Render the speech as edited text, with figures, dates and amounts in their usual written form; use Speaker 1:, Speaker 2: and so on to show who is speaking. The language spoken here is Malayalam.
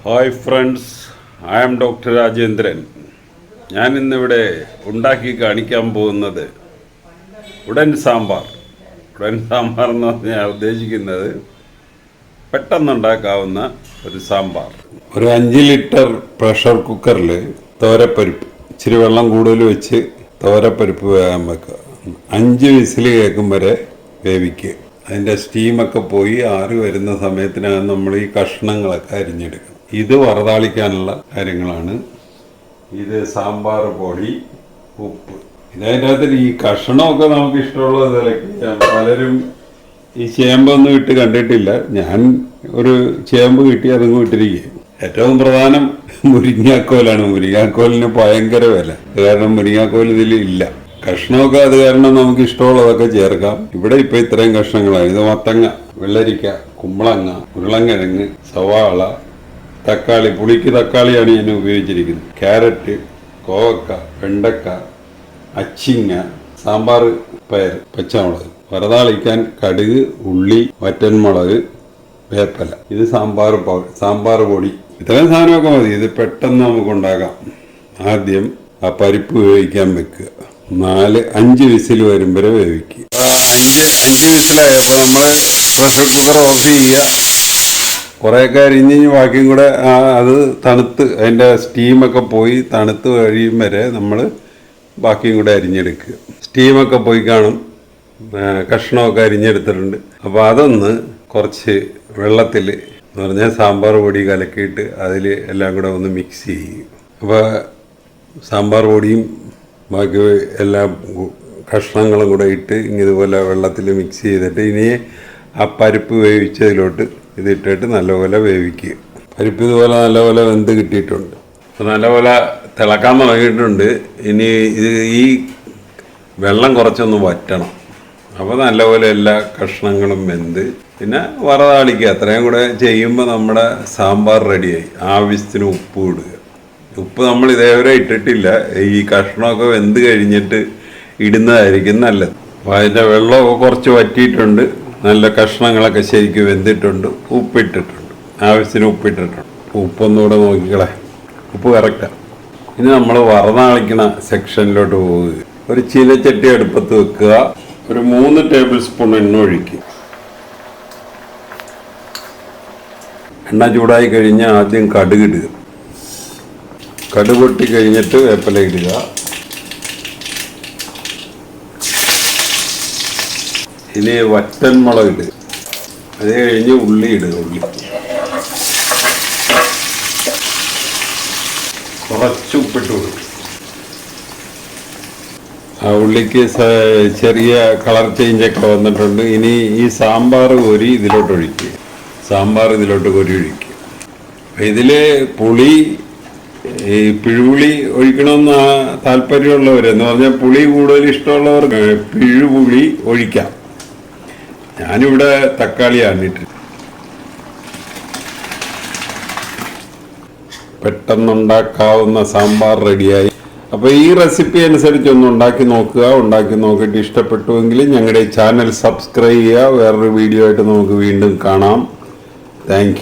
Speaker 1: Hi friends, I am doctor Rajendran. ഞാൻ ഇന്നിവിടെ ഉണ്ടാക്കി കാണിക്കാൻ പോകുന്നത് ഉടൻ സാമ്പാർ. ഉടൻ സാമ്പാർ എന്ന് പറഞ്ഞാൽ ഉദ്ദേശിക്കുന്നത് പെട്ടെന്നുണ്ടാക്കാവുന്ന ഒരു സാമ്പാർ. ഒരു 5 ലിറ്റർ പ്രഷർ കുക്കറിൽ തോരപ്പരിപ്പ് ഇച്ചിരി വെള്ളം കൂടുതൽ വെച്ച് തോരപ്പരിപ്പ് വേകാൻ വെക്കുക. 5 വിസിൽ കേൾക്കും വരെ വേവിക്കുക. അതിൻ്റെ സ്റ്റീമൊക്കെ പോയി ആറി വരുന്ന സമയത്തിനകം നമ്മൾ ഈ കഷ്ണങ്ങളൊക്കെ അരിഞ്ഞെടുക്കണം. ഇത് വറുതാളിക്കാനുള്ള കാര്യങ്ങളാണ്. ഇത് സാമ്പാർ പൊടി, ഉപ്പ്. ഇതിൻ്റെ അകത്തിൽ ഈ കഷ്ണമൊക്കെ നമുക്ക് ഇഷ്ടമുള്ളത് ചെയ്യാം. പലരും ഈ ചേമ്പൊന്നും ഇട്ട് കണ്ടിട്ടില്ല. ഞാൻ ഒരു ചേമ്പ് കിട്ടി അതും ഇട്ടിരിക്കുക. ഏറ്റവും പ്രധാനം മുരിങ്ങാക്കോലാണ്. മുരിങ്ങാക്കോലിന് ഭയങ്കര വില. അത് കാരണം മുരിങ്ങാക്കോൽ ഇതിൽ ഇല്ല. കഷ്ണമൊക്കെ അത് കാരണം നമുക്ക് ഇഷ്ടമുള്ളതൊക്കെ ചേർക്കാം. ഇവിടെ ഇപ്പൊ ഇത്രയും കഷ്ണങ്ങളാണ്. ഇത് മത്തങ്ങ, വെള്ളരിക്ക, കുമ്പളങ്ങ, ഉരുളൻകിഴങ്ങ്, സവാള, തക്കാളി. പുളിക്ക് തക്കാളിയാണ് ഞാൻ ഉപയോഗിച്ചിരിക്കുന്നത്. ക്യാരറ്റ്, കോവക്ക, വെണ്ടക്ക, അച്ചിങ്ങ, സാമ്പാർ പയർ, പച്ചമുളക്, വറുതാളിക്കാൻ കടുക്, ഉള്ളി, വറ്റൻമുളക്, വേപ്പല. ഇത് സാമ്പാർ പൊടി. ഇത്രയും സാധനമൊക്കെ മതി. ഇത് പെട്ടെന്ന് നമുക്ക് ഉണ്ടാക്കാം. ആദ്യം ആ പരിപ്പ് വേവിക്കാൻ വെക്കുക. 4-5 വിസിൽ വരും വരെ വേവിക്കുക. 5 വിസിലായപ്പോൾ നമ്മൾ പ്രഷർ കുക്കർ ഓഫ് ചെയ്യുക. കുറേയൊക്കെ അരിഞ്ഞ് ബാക്കിയും കൂടെ അത് തണുത്ത് അതിൻ്റെ സ്റ്റീമൊക്കെ പോയി തണുത്ത് കഴിയും വരെ നമ്മൾ ബാക്കിയും കൂടെ അരിഞ്ഞെടുക്കുക. സ്റ്റീമൊക്കെ പോയി കാണും. കഷ്ണമൊക്കെ അരിഞ്ഞെടുത്തിട്ടുണ്ട്. അപ്പോൾ അതൊന്ന് കുറച്ച് വെള്ളത്തിൽ എന്ന് പറഞ്ഞാൽ സാമ്പാർ പൊടി കലക്കിയിട്ട് അതിൽ എല്ലാം കൂടെ ഒന്ന് മിക്സ് ചെയ്യും. അപ്പോൾ സാമ്പാർ പൊടിയും ബാക്കി എല്ലാ കഷ്ണങ്ങളും കൂടെ ഇട്ട് ഇതുപോലെ വെള്ളത്തിൽ മിക്സ് ചെയ്തിട്ട് ഇനി ആ പരിപ്പ് വേവിച്ചതിലോട്ട് ഇതിട്ടിട്ട് നല്ലപോലെ വേവിക്കുക. പരിപ്പ് ഇതുപോലെ നല്ലപോലെ വെന്ത് കിട്ടിയിട്ടുണ്ട്. അപ്പോൾ നല്ലപോലെ തിളക്കാൻ തുടങ്ങിയിട്ടുണ്ട്. ഇനി ഈ വെള്ളം കുറച്ചൊന്ന് വറ്റണം. അപ്പോൾ നല്ലപോലെ എല്ലാ കഷ്ണങ്ങളും വെന്ത് പിന്നെ വറുതാളിക്കുക. അത്രയും കൂടെ ചെയ്യുമ്പോൾ നമ്മുടെ സാമ്പാർ റെഡിയായി. ആവശ്യത്തിന് ഉപ്പ് ഇടുക. ഉപ്പ് നമ്മൾ ഇതേവരെ ഇട്ടിട്ടില്ല. ഈ കഷ്ണമൊക്കെ വെന്ത് കഴിഞ്ഞിട്ട് ഇടുന്നതായിരിക്കും നല്ലത്. അപ്പോൾ അതിൻ്റെ വെള്ളമൊക്കെ കുറച്ച് വറ്റിയിട്ടുണ്ട്. നല്ല കഷ്ണങ്ങളൊക്കെ ശരിക്കും വെന്തിട്ടുണ്ട്. ഉപ്പിട്ടിട്ടുണ്ട്. ആവശ്യത്തിന് ഉപ്പിട്ടിട്ടുണ്ട്. ഉപ്പൊന്നുകൂടെ നോക്കിക്കളെ. ഉപ്പ് കറക്റ്റാണ്. ഇനി നമ്മൾ വറുതാളിക്കണ സെക്ഷനിലോട്ട് പോവുക. ഒരു ചീനച്ചട്ടി അടുപ്പത്ത് വെക്കുക. ഒരു 3 ടേബിൾ സ്പൂൺ എണ്ണ ഒഴിക്കുക. എണ്ണ ചൂടായി കഴിഞ്ഞാൽ ആദ്യം കടുകിടുക. കടുക് പൊട്ടി കഴിഞ്ഞിട്ട് വേപ്പില ഇടുക. ഇനി വറ്റൻമുളക് ഇടുക. അത് കഴിഞ്ഞ് ഉള്ളി ഇടുക. ഉള്ളി കുറച്ച് ഉപ്പിട്ട് കൊടുക്കുക. ആ ഉള്ളിക്ക് ചെറിയ കളർ ചേഞ്ചൊക്കെ വന്നിട്ടുണ്ട്. ഇനി ഈ സാമ്പാർ കോരി ഇതിലോട്ട് ഒഴിക്കുക. സാമ്പാർ ഇതിലോട്ട് കോരി ഒഴിക്കുക. ഇതിൽ പുളി ഈ പിഴുപുളി ഒഴിക്കണമെന്ന് താല്പര്യമുള്ളവരെന്ന് പറഞ്ഞാൽ പുളി കൂടുതൽ ഇഷ്ടമുള്ളവർക്ക് പിഴുപുളി ഒഴിക്കാം. ഞാനിവിടെ തക്കാളിയാണ് ഇട്ടിട്ട്. പെട്ടെന്നുണ്ടാക്കാവുന്ന സാമ്പാർ റെഡിയായി. അപ്പോൾ ഈ റെസിപ്പി അനുസരിച്ച് ഒന്ന് ഉണ്ടാക്കി നോക്കുക. ഉണ്ടാക്കി നോക്കിയിട്ട് ഇഷ്ടപ്പെട്ടുവെങ്കിൽ ഞങ്ങളുടെ ചാനൽ സബ്സ്ക്രൈബ് ചെയ്യുക. വേറൊരു വീഡിയോ ആയിട്ട് നമുക്ക് വീണ്ടും കാണാം. Thank you.